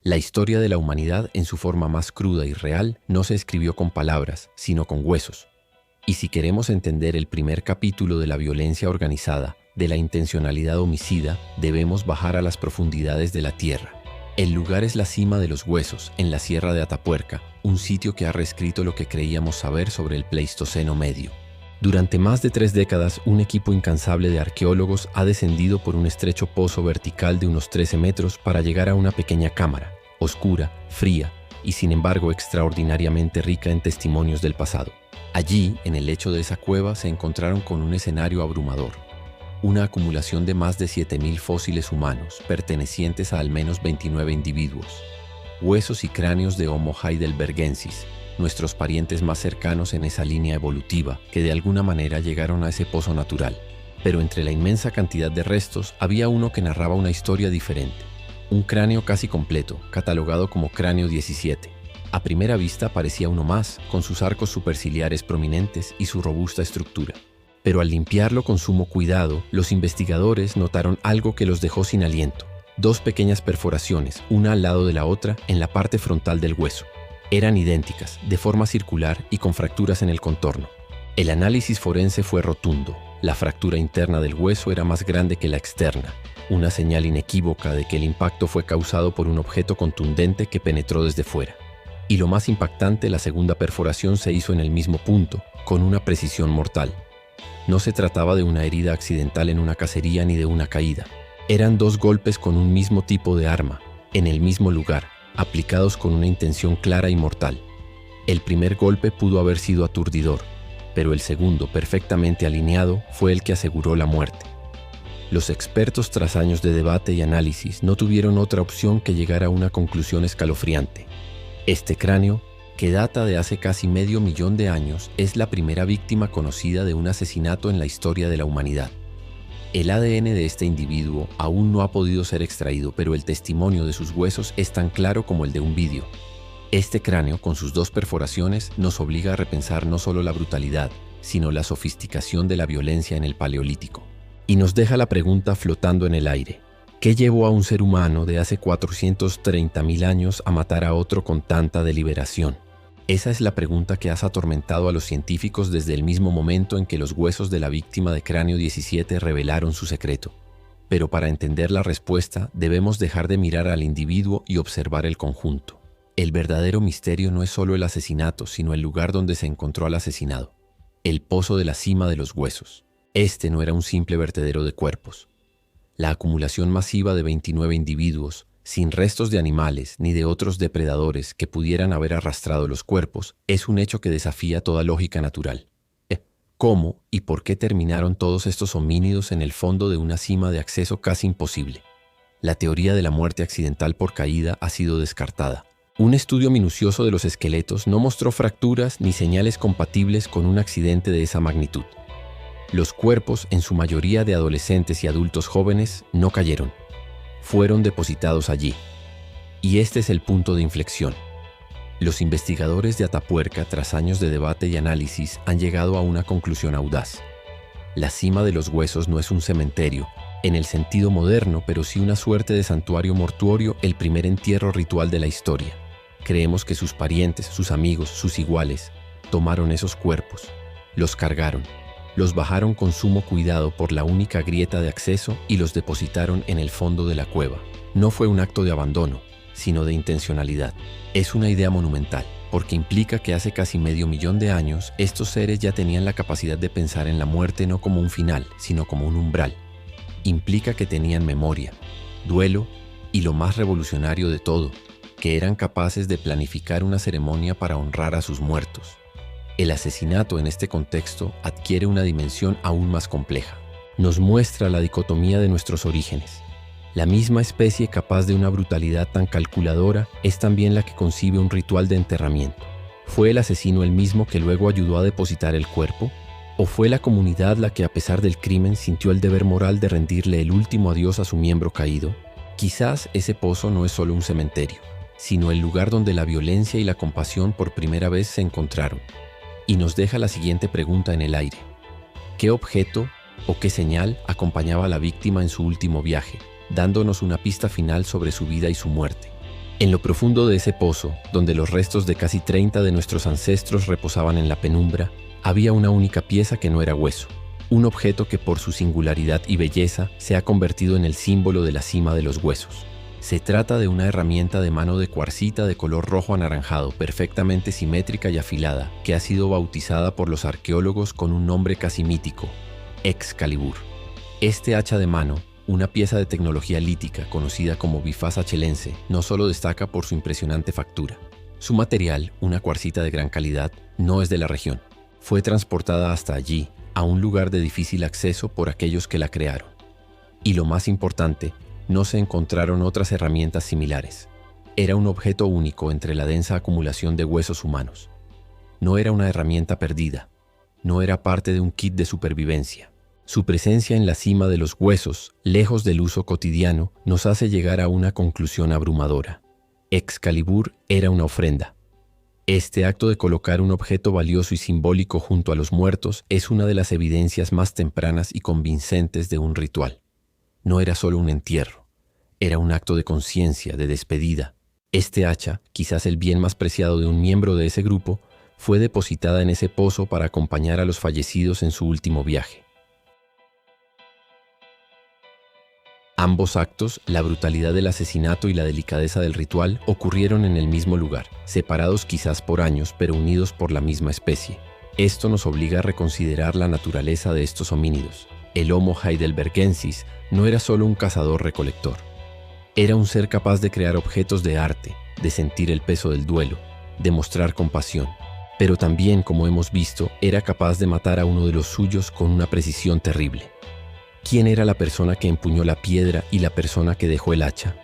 La historia de la humanidad en su forma más cruda y real no se escribió con palabras, sino con huesos. Y si queremos entender el primer capítulo de la violencia organizada, de la intencionalidad homicida, debemos bajar a las profundidades de la tierra. El lugar es la cima de los huesos, en la Sierra de Atapuerca, un sitio que ha reescrito lo que creíamos saber sobre el Pleistoceno medio. Durante más de 3 décadas, un equipo incansable de arqueólogos ha descendido por un estrecho pozo vertical de unos 13 metros para llegar a una pequeña cámara, oscura, fría y sin embargo extraordinariamente rica en testimonios del pasado. Allí, en el lecho de esa cueva, se encontraron con un escenario abrumador. Una acumulación de más de 7.000 fósiles humanos, pertenecientes a al menos 29 individuos. Huesos y cráneos de Homo heidelbergensis, nuestros parientes más cercanos en esa línea evolutiva, que de alguna manera llegaron a ese pozo natural. Pero entre la inmensa cantidad de restos, había uno que narraba una historia diferente. Un cráneo casi completo, catalogado como cráneo 17. A primera vista parecía uno más, con sus arcos superciliares prominentes y su robusta estructura. Pero al limpiarlo con sumo cuidado, los investigadores notaron algo que los dejó sin aliento. 2 pequeñas perforaciones, una al lado de la otra, en la parte frontal del hueso. Eran idénticas, de forma circular y con fracturas en el contorno. El análisis forense fue rotundo. La fractura interna del hueso era más grande que la externa, una señal inequívoca de que el impacto fue causado por un objeto contundente que penetró desde fuera. Y lo más impactante, la segunda perforación se hizo en el mismo punto, con una precisión mortal. No se trataba de una herida accidental en una cacería ni de una caída. Eran 2 golpes con un mismo tipo de arma, en el mismo lugar, aplicados con una intención clara y mortal. El primer golpe pudo haber sido aturdidor, pero el segundo, perfectamente alineado, fue el que aseguró la muerte. Los expertos, tras años de debate y análisis, no tuvieron otra opción que llegar a una conclusión escalofriante. Este cráneo, que data de hace casi medio millón de años, es la primera víctima conocida de un asesinato en la historia de la humanidad. El ADN de este individuo aún no ha podido ser extraído, pero el testimonio de sus huesos es tan claro como el de un vídeo. Este cráneo, con sus 2 perforaciones, nos obliga a repensar no solo la brutalidad, sino la sofisticación de la violencia en el Paleolítico. Y nos deja la pregunta flotando en el aire. ¿Qué llevó a un ser humano de hace 430.000 años a matar a otro con tanta deliberación? Esa es la pregunta que ha atormentado a los científicos desde el mismo momento en que los huesos de la víctima de cráneo 17 revelaron su secreto. Pero para entender la respuesta, debemos dejar de mirar al individuo y observar el conjunto. El verdadero misterio no es solo el asesinato, sino el lugar donde se encontró al asesinado. El pozo de la cima de los huesos. Este no era un simple vertedero de cuerpos. La acumulación masiva de 29 individuos, sin restos de animales ni de otros depredadores que pudieran haber arrastrado los cuerpos, es un hecho que desafía toda lógica natural. ¿Cómo y por qué terminaron todos estos homínidos en el fondo de una cima de acceso casi imposible? La teoría de la muerte accidental por caída ha sido descartada. Un estudio minucioso de los esqueletos no mostró fracturas ni señales compatibles con un accidente de esa magnitud. Los cuerpos, en su mayoría de adolescentes y adultos jóvenes, no cayeron. Fueron depositados allí. Y este es el punto de inflexión. Los investigadores de Atapuerca, tras años de debate y análisis, han llegado a una conclusión audaz. La cima de los huesos no es un cementerio, en el sentido moderno, pero sí una suerte de santuario mortuorio, el primer entierro ritual de la historia. Creemos que sus parientes, sus amigos, sus iguales, tomaron esos cuerpos, los cargaron, los bajaron con sumo cuidado por la única grieta de acceso y los depositaron en el fondo de la cueva. No fue un acto de abandono, sino de intencionalidad. Es una idea monumental, porque implica que hace casi medio millón de años estos seres ya tenían la capacidad de pensar en la muerte no como un final, sino como un umbral. Implica que tenían memoria, duelo y lo más revolucionario de todo, que eran capaces de planificar una ceremonia para honrar a sus muertos. El asesinato en este contexto adquiere una dimensión aún más compleja. Nos muestra la dicotomía de nuestros orígenes. La misma especie capaz de una brutalidad tan calculadora es también la que concibe un ritual de enterramiento. ¿Fue el asesino el mismo que luego ayudó a depositar el cuerpo? ¿O fue la comunidad la que, a pesar del crimen, sintió el deber moral de rendirle el último adiós a su miembro caído? Quizás ese pozo no es solo un cementerio, sino el lugar donde la violencia y la compasión por primera vez se encontraron. Y nos deja la siguiente pregunta en el aire. ¿Qué objeto o qué señal acompañaba a la víctima en su último viaje, dándonos una pista final sobre su vida y su muerte? En lo profundo de ese pozo, donde los restos de casi 30 de nuestros ancestros reposaban en la penumbra, había una única pieza que no era hueso, un objeto que por su singularidad y belleza se ha convertido en el símbolo de la cima de los huesos. Se trata de una herramienta de mano de cuarcita de color rojo anaranjado, perfectamente simétrica y afilada, que ha sido bautizada por los arqueólogos con un nombre casi mítico, Excalibur. Este hacha de mano, una pieza de tecnología lítica conocida como bifasa chelense, no solo destaca por su impresionante factura. Su material, una cuarcita de gran calidad, no es de la región. Fue transportada hasta allí, a un lugar de difícil acceso por aquellos que la crearon. Y lo más importante, no se encontraron otras herramientas similares. Era un objeto único entre la densa acumulación de huesos humanos. No era una herramienta perdida, no era parte de un kit de supervivencia. Su presencia en la cima de los huesos, lejos del uso cotidiano, nos hace llegar a una conclusión abrumadora. Excalibur era una ofrenda. Este acto de colocar un objeto valioso y simbólico junto a los muertos es una de las evidencias más tempranas y convincentes de un ritual. No era solo un entierro, era un acto de conciencia, de despedida. Este hacha, quizás el bien más preciado de un miembro de ese grupo, fue depositada en ese pozo para acompañar a los fallecidos en su último viaje. Ambos actos, la brutalidad del asesinato y la delicadeza del ritual, ocurrieron en el mismo lugar, separados quizás por años, pero unidos por la misma especie. Esto nos obliga a reconsiderar la naturaleza de estos homínidos. El Homo heidelbergensis no era solo un cazador-recolector. Era un ser capaz de crear objetos de arte, de sentir el peso del duelo, de mostrar compasión. Pero también, como hemos visto, era capaz de matar a uno de los suyos con una precisión terrible. ¿Quién era la persona que empuñó la piedra y la persona que dejó el hacha?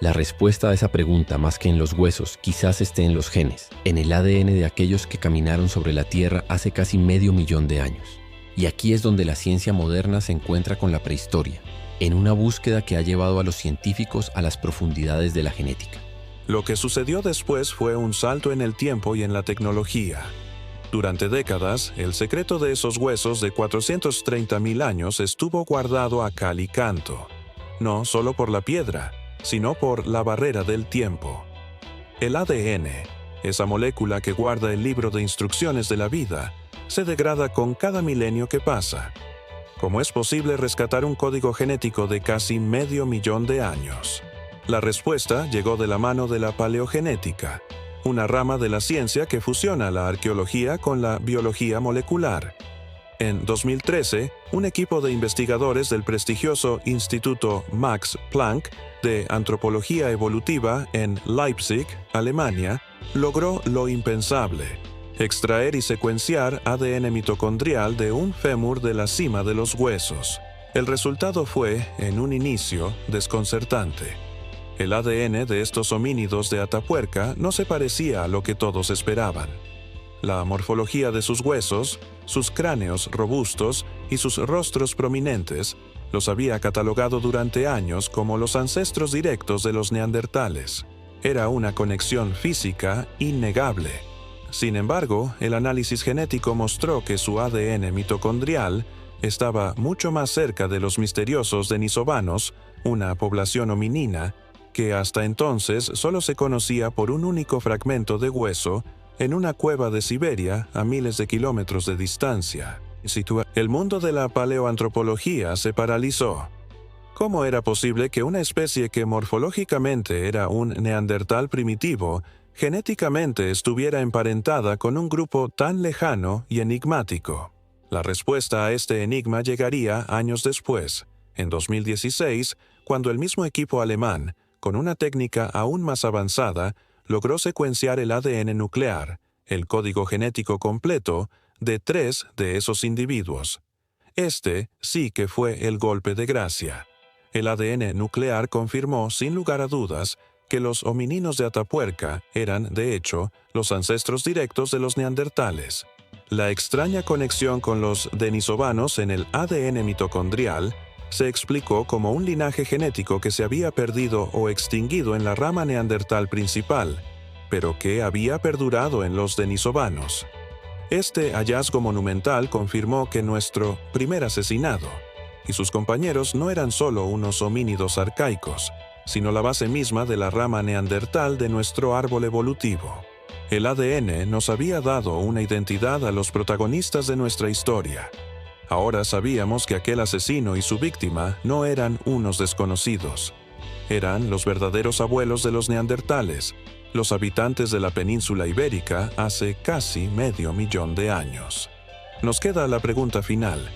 La respuesta a esa pregunta, más que en los huesos, quizás esté en los genes, en el ADN de aquellos que caminaron sobre la Tierra hace casi 500.000 de años. Y aquí es donde la ciencia moderna se encuentra con la prehistoria, en una búsqueda que ha llevado a los científicos a las profundidades de la genética. Lo que sucedió después fue un salto en el tiempo y en la tecnología. Durante décadas, el secreto de esos huesos de 430.000 años estuvo guardado a cal y canto, no solo por la piedra, sino por la barrera del tiempo. El ADN, esa molécula que guarda el libro de instrucciones de la vida, se degrada con cada milenio que pasa. ¿Cómo es posible rescatar un código genético de casi 500.000 de años? La respuesta llegó de la mano de la paleogenética, una rama de la ciencia que fusiona la arqueología con la biología molecular. En 2013, un equipo de investigadores del prestigioso Instituto Max Planck de Antropología Evolutiva en Leipzig, Alemania, logró lo impensable: extraer y secuenciar ADN mitocondrial de un fémur de la cima de los huesos. El resultado fue, en un inicio, desconcertante. El ADN de estos homínidos de Atapuerca no se parecía a lo que todos esperaban. La morfología de sus huesos, sus cráneos robustos y sus rostros prominentes los había catalogado durante años como los ancestros directos de los neandertales. Era una conexión física innegable. Sin embargo, el análisis genético mostró que su ADN mitocondrial estaba mucho más cerca de los misteriosos denisovanos, una población hominina que hasta entonces solo se conocía por un único fragmento de hueso en una cueva de Siberia a miles de kilómetros de distancia. El mundo de la paleoantropología se paralizó. ¿Cómo era posible que una especie que morfológicamente era un neandertal primitivo, genéticamente estuviera emparentada con un grupo tan lejano y enigmático? La respuesta a este enigma llegaría años después, en 2016, cuando el mismo equipo alemán, con una técnica aún más avanzada, logró secuenciar el ADN nuclear, el código genético completo, de 3 de esos individuos. Este sí que fue el golpe de gracia. El ADN nuclear confirmó, sin lugar a dudas, que los homininos de Atapuerca eran, de hecho, los ancestros directos de los neandertales. La extraña conexión con los denisovanos en el ADN mitocondrial se explicó como un linaje genético que se había perdido o extinguido en la rama neandertal principal, pero que había perdurado en los denisovanos. Este hallazgo monumental confirmó que nuestro primer asesinado y sus compañeros no eran solo unos homínidos arcaicos, sino la base misma de la rama neandertal de nuestro árbol evolutivo. El ADN nos había dado una identidad a los protagonistas de nuestra historia. Ahora sabíamos que aquel asesino y su víctima no eran unos desconocidos. Eran los verdaderos abuelos de los neandertales, los habitantes de la península ibérica hace casi 500.000 de años. Nos queda la pregunta final: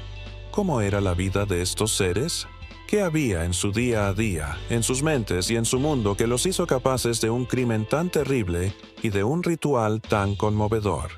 ¿cómo era la vida de estos seres? ¿Qué había en su día a día, en sus mentes y en su mundo que los hizo capaces de un crimen tan terrible y de un ritual tan conmovedor?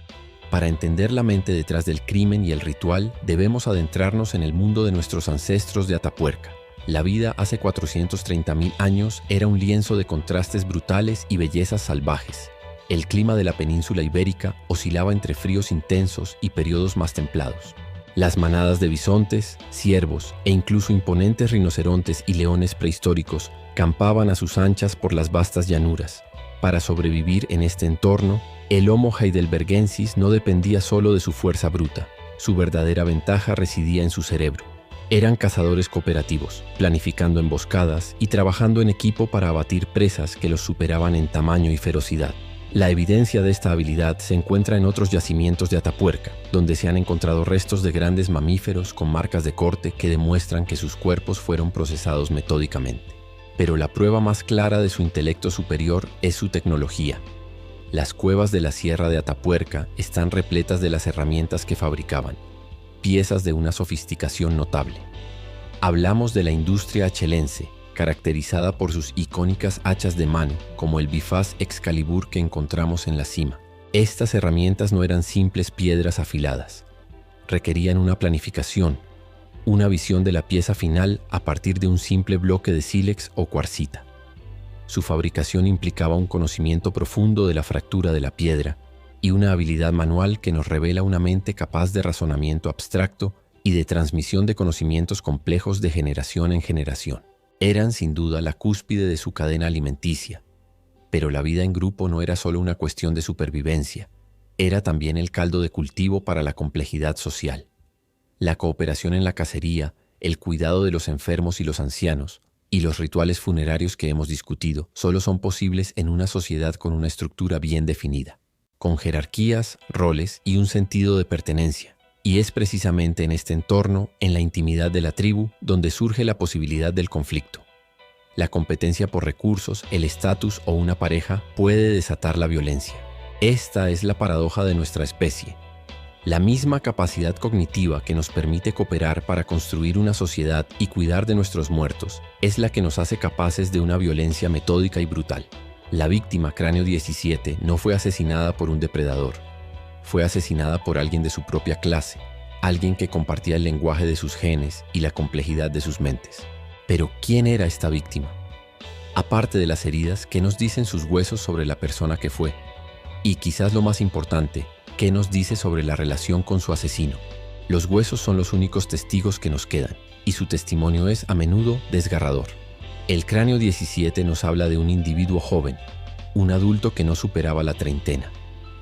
Para entender la mente detrás del crimen y el ritual, debemos adentrarnos en el mundo de nuestros ancestros de Atapuerca. La vida hace 430.000 años era un lienzo de contrastes brutales y bellezas salvajes. El clima de la península ibérica oscilaba entre fríos intensos y periodos más templados. Las manadas de bisontes, ciervos e incluso imponentes rinocerontes y leones prehistóricos campaban a sus anchas por las vastas llanuras. Para sobrevivir en este entorno, el Homo heidelbergensis no dependía solo de su fuerza bruta. Su verdadera ventaja residía en su cerebro. Eran cazadores cooperativos, planificando emboscadas y trabajando en equipo para abatir presas que los superaban en tamaño y ferocidad. La evidencia de esta habilidad se encuentra en otros yacimientos de Atapuerca, donde se han encontrado restos de grandes mamíferos con marcas de corte que demuestran que sus cuerpos fueron procesados metódicamente. Pero la prueba más clara de su intelecto superior es su tecnología. Las cuevas de la Sierra de Atapuerca están repletas de las herramientas que fabricaban, piezas de una sofisticación notable. Hablamos de la industria achelense, caracterizada por sus icónicas hachas de mano, como el bifaz Excalibur que encontramos en la cima. Estas herramientas no eran simples piedras afiladas. Requerían una planificación, una visión de la pieza final a partir de un simple bloque de sílex o cuarcita. Su fabricación implicaba un conocimiento profundo de la fractura de la piedra y una habilidad manual que nos revela una mente capaz de razonamiento abstracto y de transmisión de conocimientos complejos de generación en generación. Eran sin duda la cúspide de su cadena alimenticia, pero la vida en grupo no era solo una cuestión de supervivencia, era también el caldo de cultivo para la complejidad social. La cooperación en la cacería, el cuidado de los enfermos y los ancianos, y los rituales funerarios que hemos discutido, solo son posibles en una sociedad con una estructura bien definida, con jerarquías, roles y un sentido de pertenencia. Y es precisamente en este entorno, en la intimidad de la tribu, donde surge la posibilidad del conflicto. La competencia por recursos, el estatus o una pareja puede desatar la violencia. Esta es la paradoja de nuestra especie. La misma capacidad cognitiva que nos permite cooperar para construir una sociedad y cuidar de nuestros muertos es la que nos hace capaces de una violencia metódica y brutal. La víctima Cráneo 17 no fue asesinada por un depredador. Fue asesinada por alguien de su propia clase, alguien que compartía el lenguaje de sus genes y la complejidad de sus mentes. Pero, ¿quién era esta víctima? Aparte de las heridas, ¿qué nos dicen sus huesos sobre la persona que fue? Y quizás lo más importante, ¿qué nos dice sobre la relación con su asesino? Los huesos son los únicos testigos que nos quedan, y su testimonio es a menudo desgarrador. El Cráneo 17 nos habla de un individuo joven, un adulto que no superaba la treintena.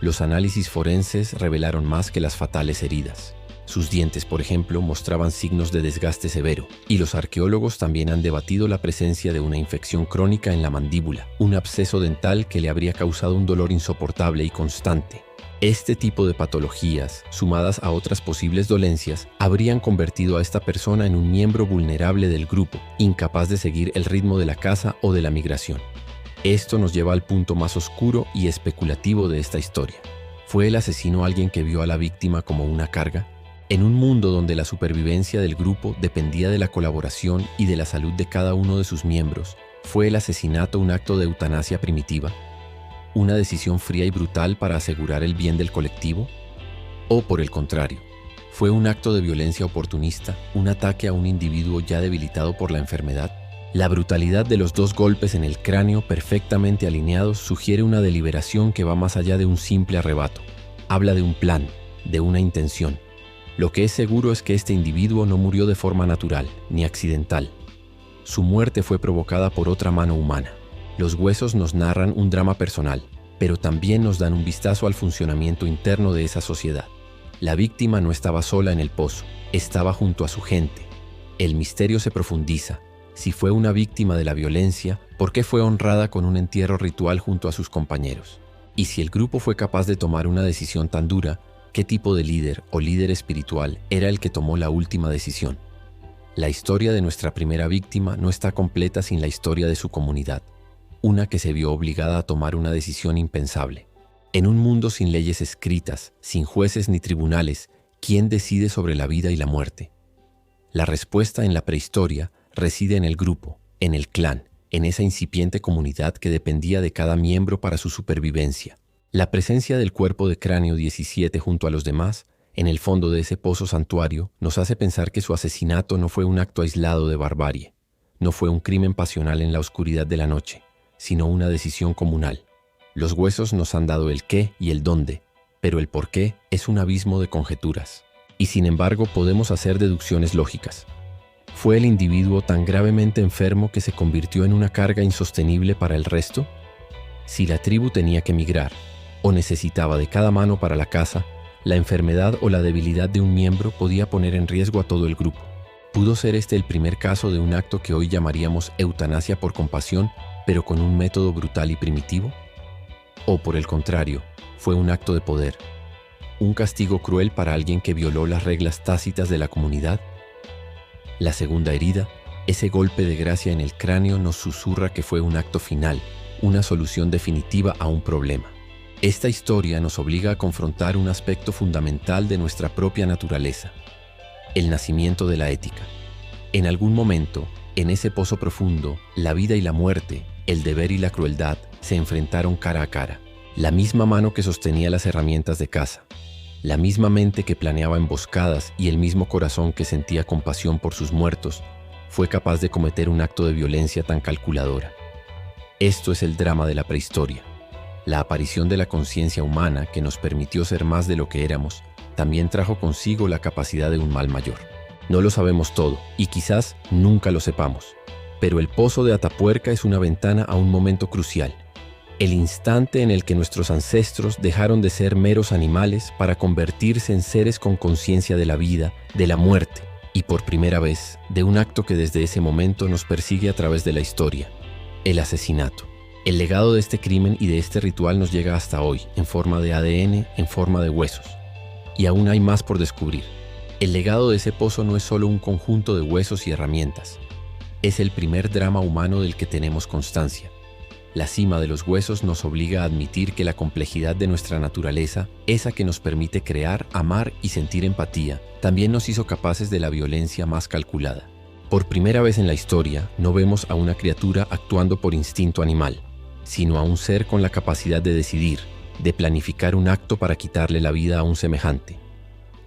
Los análisis forenses revelaron más que las fatales heridas. Sus dientes, por ejemplo, mostraban signos de desgaste severo, y los arqueólogos también han debatido la presencia de una infección crónica en la mandíbula, un absceso dental que le habría causado un dolor insoportable y constante. Este tipo de patologías, sumadas a otras posibles dolencias, habrían convertido a esta persona en un miembro vulnerable del grupo, incapaz de seguir el ritmo de la caza o de la migración. Esto nos lleva al punto más oscuro y especulativo de esta historia. ¿Fue el asesino alguien que vio a la víctima como una carga? En un mundo donde la supervivencia del grupo dependía de la colaboración y de la salud de cada uno de sus miembros, ¿fue el asesinato un acto de eutanasia primitiva? ¿Una decisión fría y brutal para asegurar el bien del colectivo? ¿O, por el contrario, fue un acto de violencia oportunista, un ataque a un individuo ya debilitado por la enfermedad? La brutalidad de los dos golpes en el cráneo perfectamente alineados sugiere una deliberación que va más allá de un simple arrebato. Habla de un plan, de una intención. Lo que es seguro es que este individuo no murió de forma natural, ni accidental. Su muerte fue provocada por otra mano humana. Los huesos nos narran un drama personal, pero también nos dan un vistazo al funcionamiento interno de esa sociedad. La víctima no estaba sola en el pozo, estaba junto a su gente. El misterio se profundiza. Si fue una víctima de la violencia, ¿Por qué fue honrada con un entierro ritual junto a sus compañeros? Y si el grupo fue capaz de tomar una decisión tan dura, ¿qué tipo de líder o líder espiritual era el que tomó la última decisión? La historia de nuestra primera víctima no está completa sin la historia de su comunidad, una que se vio obligada a tomar una decisión impensable. En un mundo sin leyes escritas, sin jueces ni tribunales, ¿quién decide sobre la vida y la muerte? La respuesta en la prehistoria reside en el grupo, en el clan, en esa incipiente comunidad que dependía de cada miembro para su supervivencia. La presencia del cuerpo de Cráneo 17 junto a los demás, en el fondo de ese pozo santuario, nos hace pensar que su asesinato no fue un acto aislado de barbarie, no fue un crimen pasional en la oscuridad de la noche, sino una decisión comunal. Los huesos nos han dado el qué y el dónde, pero el por qué es un abismo de conjeturas. Y sin embargo podemos hacer deducciones lógicas. ¿Fue el individuo tan gravemente enfermo que se convirtió en una carga insostenible para el resto? Si la tribu tenía que migrar, o necesitaba de cada mano para la caza, la enfermedad o la debilidad de un miembro podía poner en riesgo a todo el grupo. ¿Pudo ser este el primer caso de un acto que hoy llamaríamos eutanasia por compasión, pero con un método brutal y primitivo? ¿O por el contrario, fue un acto de poder, un castigo cruel para alguien que violó las reglas tácitas de la comunidad? La segunda herida, ese golpe de gracia en el cráneo, nos susurra que fue un acto final, una solución definitiva a un problema. Esta historia nos obliga a confrontar un aspecto fundamental de nuestra propia naturaleza, el nacimiento de la ética. En algún momento, en ese pozo profundo, la vida y la muerte, el deber y la crueldad se enfrentaron cara a cara. La misma mano que sostenía las herramientas de caza, la misma mente que planeaba emboscadas y el mismo corazón que sentía compasión por sus muertos, fue capaz de cometer un acto de violencia tan calculadora. Esto es el drama de la prehistoria. La aparición de la conciencia humana, que nos permitió ser más de lo que éramos, también trajo consigo la capacidad de un mal mayor. No lo sabemos todo, y quizás nunca lo sepamos, pero el pozo de Atapuerca es una ventana a un momento crucial, el instante en el que nuestros ancestros dejaron de ser meros animales para convertirse en seres con conciencia de la vida, de la muerte, y por primera vez, de un acto que desde ese momento nos persigue a través de la historia, el asesinato. El legado de este crimen y de este ritual nos llega hasta hoy, en forma de ADN, en forma de huesos. Y aún hay más por descubrir. El legado de ese pozo no es solo un conjunto de huesos y herramientas. Es el primer drama humano del que tenemos constancia. La cima de los huesos nos obliga a admitir que la complejidad de nuestra naturaleza, esa que nos permite crear, amar y sentir empatía, también nos hizo capaces de la violencia más calculada. Por primera vez en la historia, no vemos a una criatura actuando por instinto animal, sino a un ser con la capacidad de decidir, de planificar un acto para quitarle la vida a un semejante.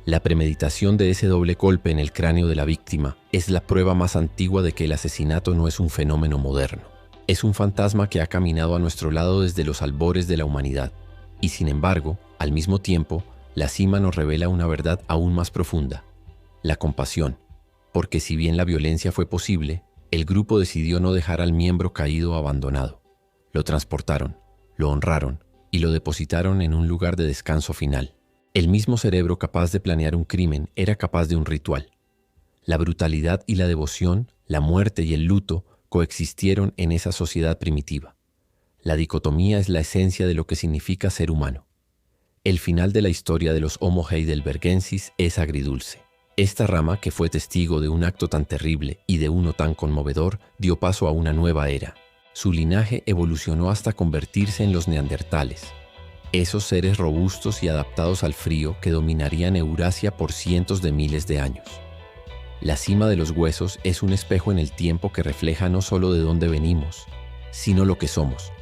La premeditación de ese doble golpe en el cráneo de la víctima es la prueba más antigua de que el asesinato no es un fenómeno moderno. Es un fantasma que ha caminado a nuestro lado desde los albores de la humanidad. Y sin embargo, al mismo tiempo, la cima nos revela una verdad aún más profunda: la compasión. Porque si bien la violencia fue posible, el grupo decidió no dejar al miembro caído abandonado. Lo transportaron, lo honraron y lo depositaron en un lugar de descanso final. El mismo cerebro capaz de planear un crimen era capaz de un ritual. La brutalidad y la devoción, la muerte y el luto coexistieron en esa sociedad primitiva. La dicotomía es la esencia de lo que significa ser humano. El final de la historia de los Homo heidelbergensis es agridulce. Esta rama, que fue testigo de un acto tan terrible y de uno tan conmovedor, dio paso a una nueva era. Su linaje evolucionó hasta convertirse en los neandertales, esos seres robustos y adaptados al frío que dominarían Eurasia por cientos de miles de años. La cima de los huesos es un espejo en el tiempo que refleja no solo de dónde venimos, sino lo que somos.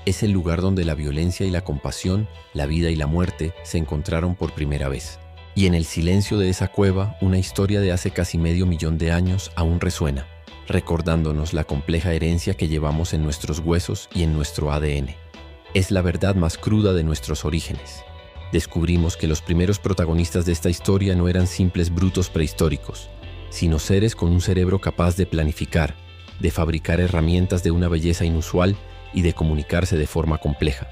Es el lugar donde la violencia y la compasión, la vida y la muerte se encontraron por primera vez. Y en el silencio de esa cueva, una historia de hace casi medio millón de años aún resuena, recordándonos la compleja herencia que llevamos en nuestros huesos y en nuestro ADN. Es la verdad más cruda de nuestros orígenes. Descubrimos que los primeros protagonistas de esta historia no eran simples brutos prehistóricos, sino seres con un cerebro capaz de planificar, de fabricar herramientas de una belleza inusual y de comunicarse de forma compleja.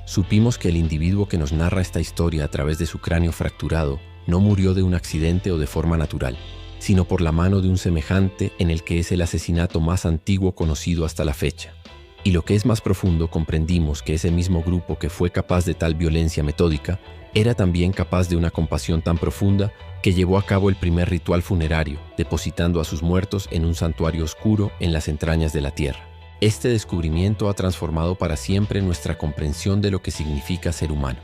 Supimos que el individuo que nos narra esta historia a través de su cráneo fracturado no murió de un accidente o de forma natural. sino por la mano de un semejante en el que es el asesinato más antiguo conocido hasta la fecha. Y lo que es más profundo, comprendimos que ese mismo grupo que fue capaz de tal violencia metódica era también capaz de una compasión tan profunda que llevó a cabo el primer ritual funerario, depositando a sus muertos en un santuario oscuro en las entrañas de la tierra. Este descubrimiento ha transformado para siempre nuestra comprensión de lo que significa ser humano.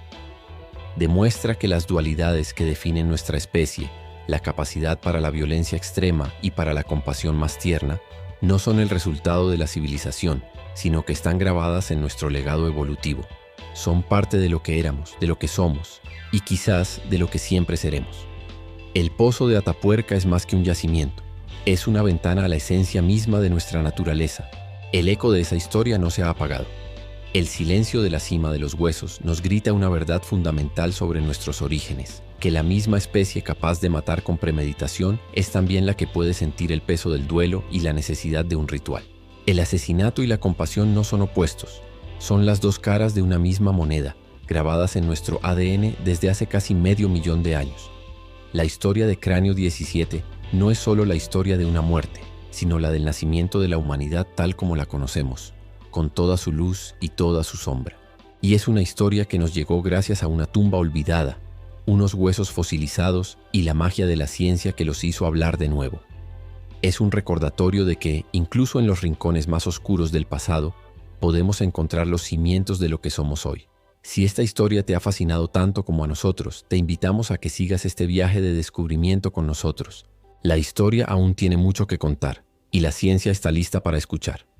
Demuestra que las dualidades que definen nuestra especie, la capacidad para la violencia extrema y para la compasión más tierna, no son el resultado de la civilización, sino que están grabadas en nuestro legado evolutivo. Son parte de lo que éramos, de lo que somos, y quizás de lo que siempre seremos. El pozo de Atapuerca es más que un yacimiento, es una ventana a la esencia misma de nuestra naturaleza. El eco de esa historia no se ha apagado. El silencio de la cima de los huesos nos grita una verdad fundamental sobre nuestros orígenes, que la misma especie capaz de matar con premeditación es también la que puede sentir el peso del duelo y la necesidad de un ritual. El asesinato y la compasión no son opuestos, son las dos caras de una misma moneda, grabadas en nuestro ADN desde hace casi medio millón de años. La historia de Cráneo 17 no es solo la historia de una muerte, sino la del nacimiento de la humanidad tal como la conocemos, con toda su luz y toda su sombra. Y es una historia que nos llegó gracias a una tumba olvidada, unos huesos fosilizados y la magia de la ciencia que los hizo hablar de nuevo. Es un recordatorio de que, incluso en los rincones más oscuros del pasado, podemos encontrar los cimientos de lo que somos hoy. Si esta historia te ha fascinado tanto como a nosotros, te invitamos a que sigas este viaje de descubrimiento con nosotros. La historia aún tiene mucho que contar, y la ciencia está lista para escuchar.